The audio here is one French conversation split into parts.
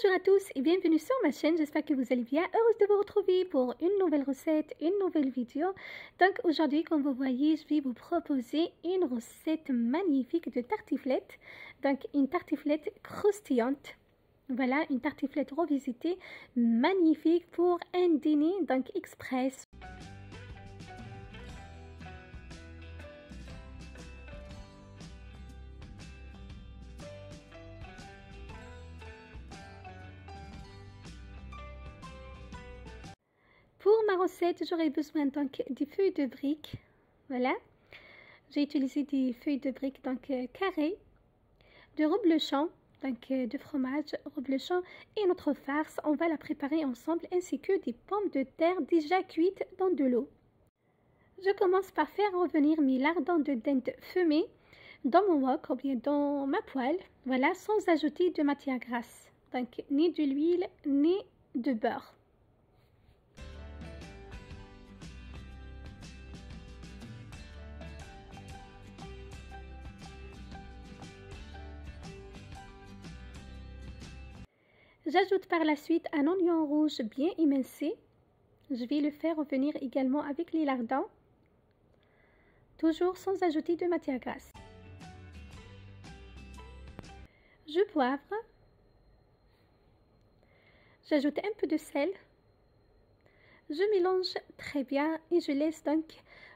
Bonjour à tous et bienvenue sur ma chaîne, j'espère que vous allez bien, heureuse de vous retrouver pour une nouvelle recette, une nouvelle vidéo. Donc aujourd'hui, comme vous voyez, je vais vous proposer une recette magnifique de tartiflette. Donc une tartiflette croustillante. Voilà, une tartiflette revisitée, magnifique pour un dîner, donc express. Pour ma recette, j'aurai besoin donc des feuilles de briques. Voilà, j'ai utilisé des feuilles de briques donc carrées, de reblochon, donc de fromage reblochon et notre farce. On va la préparer ensemble, ainsi que des pommes de terre déjà cuites dans de l'eau. Je commence par faire revenir mes lardons de dinde fumés dans mon wok ou bien dans ma poêle. Voilà, sans ajouter de matière grasse, donc ni de l'huile ni de beurre. J'ajoute par la suite un oignon rouge bien émincé. Je vais le faire revenir également avec les lardons, toujours sans ajouter de matière grasse. Je poivre. J'ajoute un peu de sel. Je mélange très bien et je laisse donc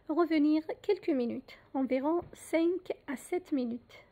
revenir quelques minutes, environ 5 à 7 minutes.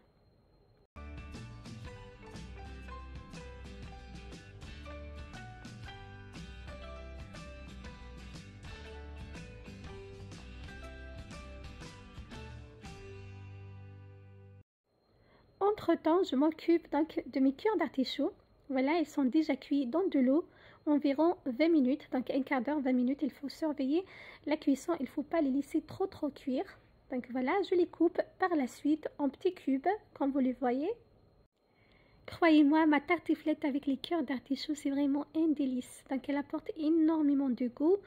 Entre-temps, je m'occupe donc de mes cœurs d'artichaut. Voilà, ils sont déjà cuits dans de l'eau, environ 20 minutes, donc un quart d'heure, 20 minutes. Il faut surveiller la cuisson, il ne faut pas les laisser trop cuire. Donc voilà, je les coupe par la suite en petits cubes, comme vous le voyez. Croyez-moi, ma tartiflette avec les cœurs d'artichaut, c'est vraiment un délice. Donc elle apporte énormément de goût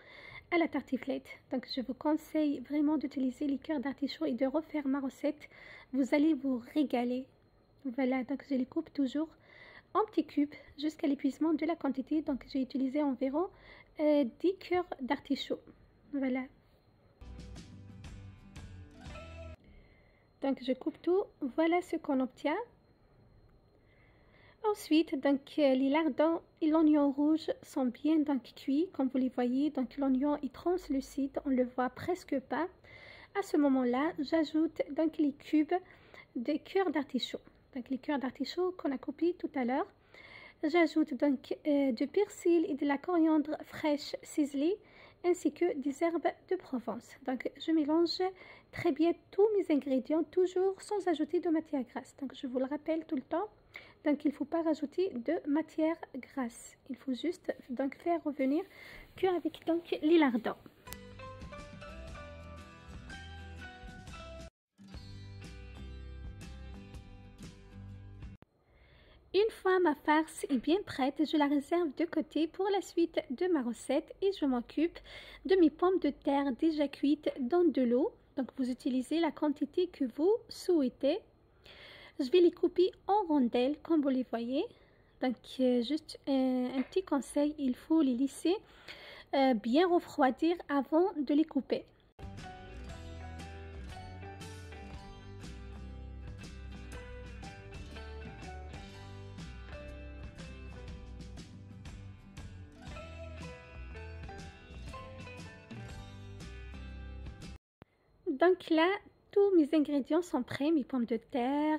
à la tartiflette. Donc je vous conseille vraiment d'utiliser les cœurs d'artichaut et de refaire ma recette. Vous allez vous régaler. Voilà, donc je les coupe toujours en petits cubes jusqu'à l'épuisement de la quantité. Donc j'ai utilisé environ 10 cœurs d'artichaut. Voilà. Donc je coupe tout. Voilà ce qu'on obtient. Ensuite, donc les lardons et l'oignon rouge sont bien donc cuits, comme vous les voyez. Donc l'oignon est translucide, on le voit presque pas. À ce moment-là, j'ajoute donc les cubes de cœurs d'artichaut. Donc les cœurs d'artichaut qu'on a coupés tout à l'heure. J'ajoute donc du persil et de la coriandre fraîche ciselée, ainsi que des herbes de Provence. Donc je mélange très bien tous mes ingrédients, toujours sans ajouter de matière grasse. Donc je vous le rappelle tout le temps. Donc il ne faut pas rajouter de matière grasse. Il faut juste donc faire revenir qu'avec donc les lardons. Une fois ma farce est bien prête, je la réserve de côté pour la suite de ma recette et je m'occupe de mes pommes de terre déjà cuites dans de l'eau. Donc vous utilisez la quantité que vous souhaitez. Je vais les couper en rondelles comme vous les voyez. Donc juste un petit conseil, il faut les laisser bien refroidir avant de les couper. Donc là, tous mes ingrédients sont prêts, mes pommes de terre,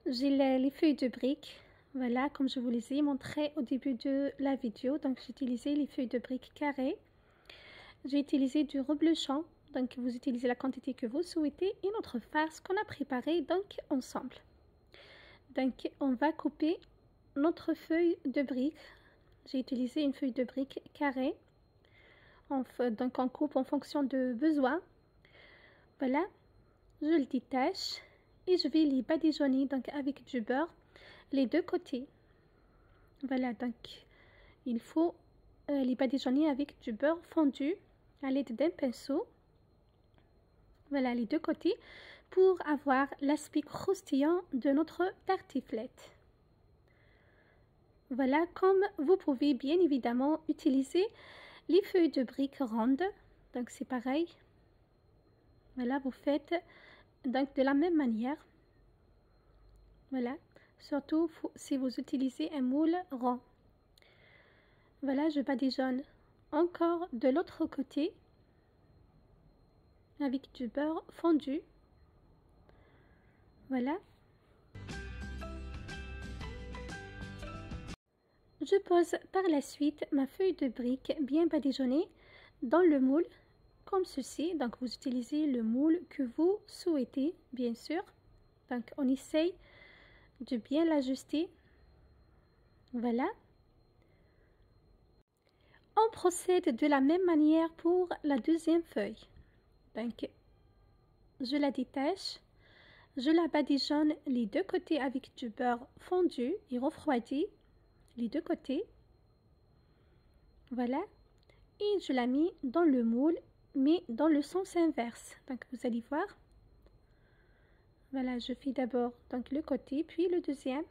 j'ai les feuilles de briques. Voilà, comme je vous les ai montré au début de la vidéo. Donc j'ai utilisé les feuilles de briques carrées. J'ai utilisé du reblochon. Donc vous utilisez la quantité que vous souhaitez et notre farce qu'on a préparée donc ensemble. Donc on va couper notre feuille de briques. J'ai utilisé une feuille de briques carrée. Donc on coupe en fonction de besoin. Voilà, je le détache et je vais les badigeonner donc avec du beurre les deux côtés. Voilà, donc il faut les badigeonner avec du beurre fondu à l'aide d'un pinceau. Voilà, les deux côtés pour avoir l'aspect croustillant de notre tartiflette. Voilà, comme vous pouvez bien évidemment utiliser les feuilles de briques rondes. Donc c'est pareil. Voilà, vous faites donc de la même manière. Voilà, surtout si vous utilisez un moule rond. Voilà, je badigeonne encore de l'autre côté avec du beurre fondu. Voilà. Je pose par la suite ma feuille de brique bien badigeonnée dans le moule comme ceci. Donc vous utilisez le moule que vous souhaitez, bien sûr. Donc on essaye de bien l'ajuster. Voilà. On procède de la même manière pour la deuxième feuille. Donc je la détache, je la badigeonne les deux côtés avec du beurre fondu et refroidi, les deux côtés. Voilà. Et je la mets dans le moule, mais dans le sens inverse. Donc vous allez voir. Voilà, je fais d'abord donc le côté, puis le deuxième.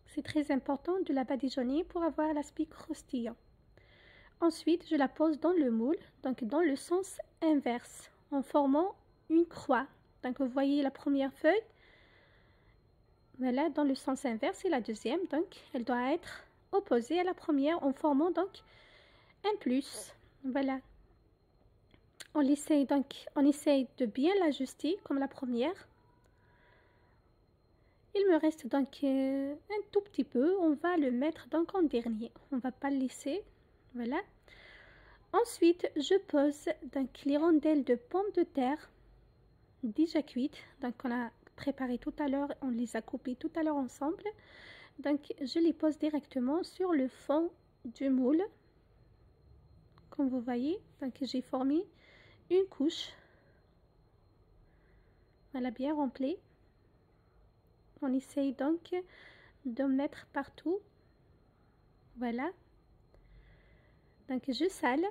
C'est très important de la badigeonner pour avoir l'aspect croustillant. Ensuite, je la pose dans le moule, donc dans le sens inverse, en formant une croix. Donc vous voyez la première feuille, voilà, dans le sens inverse, et la deuxième, donc elle doit être opposée à la première en formant donc un plus. Voilà. On essaye de bien l'ajuster comme la première. Il me reste donc un tout petit peu. On va le mettre donc en dernier. On ne va pas le laisser. Voilà. Ensuite, je pose donc les rondelles de pommes de terre déjà cuites. Donc, on a préparé tout à l'heure. On les a coupées tout à l'heure ensemble. Donc, je les pose directement sur le fond du moule. Comme vous voyez, donc j'ai formé une couche. Voilà, bien remplie. On essaye donc de mettre partout. Voilà. Donc je sale,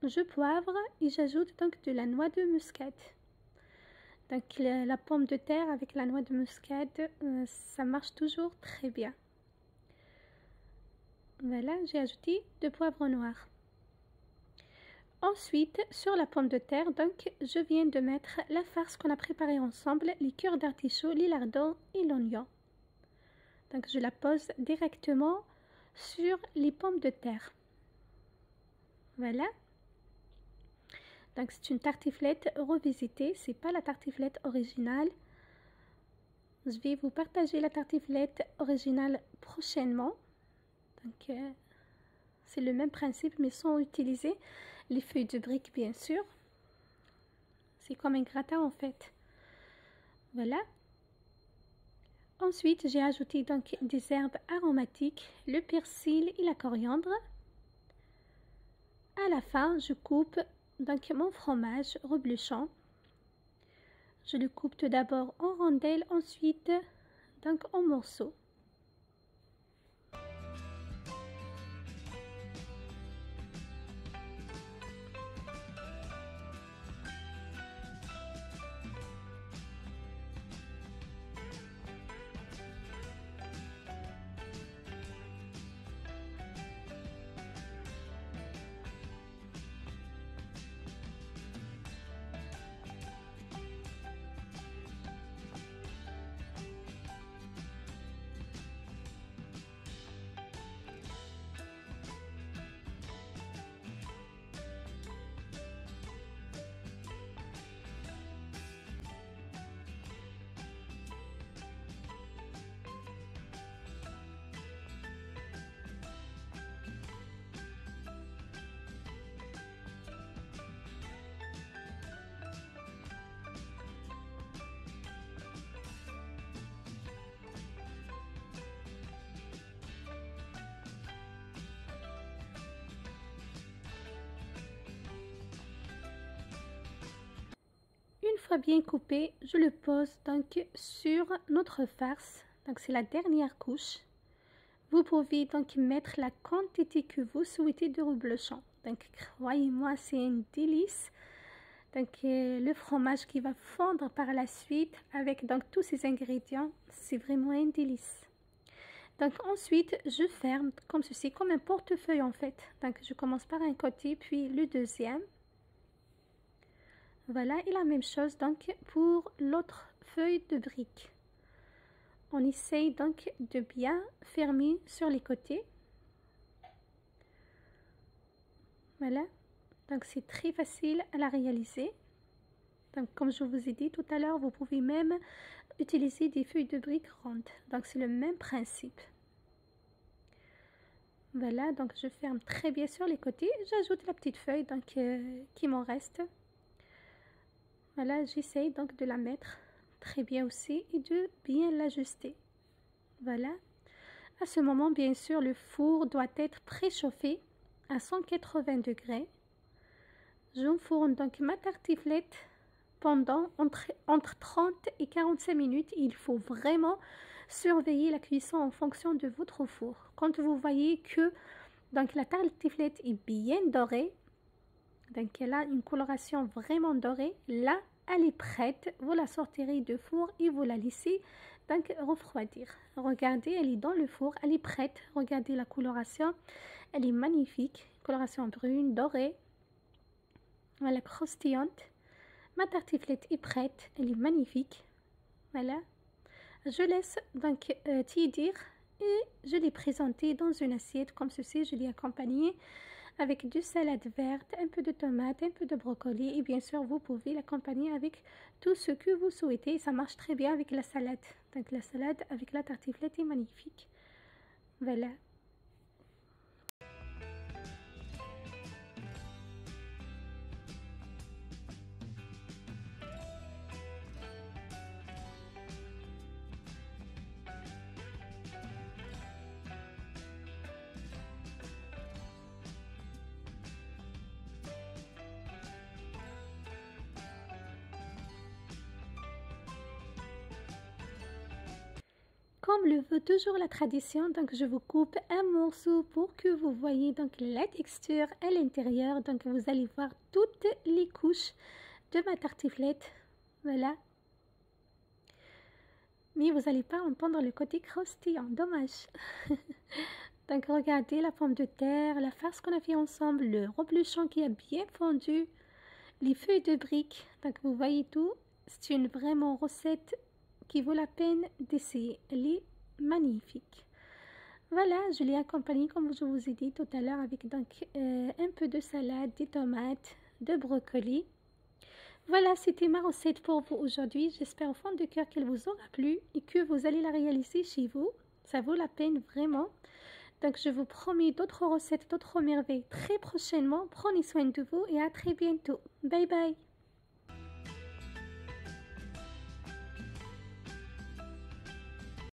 je poivre et j'ajoute donc de la noix de muscade. Donc la pomme de terre avec la noix de muscade, ça marche toujours très bien. Voilà, j'ai ajouté de poivre noir. Ensuite, sur la pomme de terre, donc je viens de mettre la farce qu'on a préparée ensemble, les cœurs d'artichaut, les lardons et l'oignon. Donc je la pose directement sur les pommes de terre. Voilà. Donc c'est une tartiflette revisitée, c'est pas la tartiflette originale. Je vais vous partager la tartiflette originale prochainement. Donc c'est le même principe mais sans utiliser les feuilles de briques bien sûr. C'est comme un gratin en fait. Voilà. Ensuite j'ai ajouté donc des herbes aromatiques, le persil et la coriandre. À la fin je coupe donc mon fromage reblochon. Je le coupe tout d'abord en rondelles, ensuite donc en morceaux. Une fois bien coupé, je le pose donc sur notre farce. Donc c'est la dernière couche. Vous pouvez donc mettre la quantité que vous souhaitez de reblochon. Donc croyez-moi, c'est un délice. Donc le fromage qui va fondre par la suite avec donc tous ces ingrédients, c'est vraiment un délice. Donc ensuite je ferme comme ceci, comme un portefeuille en fait. Donc je commence par un côté puis le deuxième. Voilà, et la même chose donc pour l'autre feuille de brique. On essaye donc de bien fermer sur les côtés. Voilà, donc c'est très facile à la réaliser. Donc comme je vous ai dit tout à l'heure, vous pouvez même utiliser des feuilles de briques rondes. Donc c'est le même principe. Voilà, donc je ferme très bien sur les côtés. J'ajoute la petite feuille donc, qui m'en reste. Voilà, j'essaye donc de la mettre très bien aussi et de bien l'ajuster. Voilà. À ce moment, bien sûr, le four doit être préchauffé à 180 degrés. J'enfourne donc ma tartiflette pendant entre 30 et 45 minutes. Il faut vraiment surveiller la cuisson en fonction de votre four. Quand vous voyez que donc, la tartiflette est bien dorée, donc elle a une coloration vraiment dorée, là elle est prête, vous la sortirez du four et vous la laissez donc refroidir. Regardez, elle est dans le four, elle est prête, regardez la coloration, elle est magnifique, coloration brune, dorée, voilà, croustillante. Ma tartiflette est prête, elle est magnifique, voilà. Je laisse donc tiédir et je l'ai présentée dans une assiette comme ceci, je l'ai accompagnée avec du salade verte, un peu de tomate, un peu de brocoli et bien sûr vous pouvez l'accompagner avec tout ce que vous souhaitez. Ça marche très bien avec la salade. Donc la salade avec la tartiflette est magnifique. Voilà. Comme le veut toujours la tradition, donc je vous coupe un morceau pour que vous voyez donc la texture à l'intérieur. Donc vous allez voir toutes les couches de ma tartiflette. Voilà. Mais vous n'allez pas entendre le côté croustillant, dommage. Donc regardez la pomme de terre, la farce qu'on a fait ensemble, le reblochon qui a bien fondu, les feuilles de briques. Donc vous voyez tout, c'est une vraiment recette qui vaut la peine d'essayer. Elle est magnifique. Voilà, je l'ai accompagnée comme je vous ai dit tout à l'heure avec donc un peu de salade, des tomates, de brocoli. Voilà, c'était ma recette pour vous aujourd'hui. J'espère au fond de cœur qu'elle vous aura plu et que vous allez la réaliser chez vous. Ça vaut la peine vraiment. Donc je vous promets d'autres recettes, d'autres merveilles très prochainement. Prenez soin de vous et à très bientôt. Bye bye.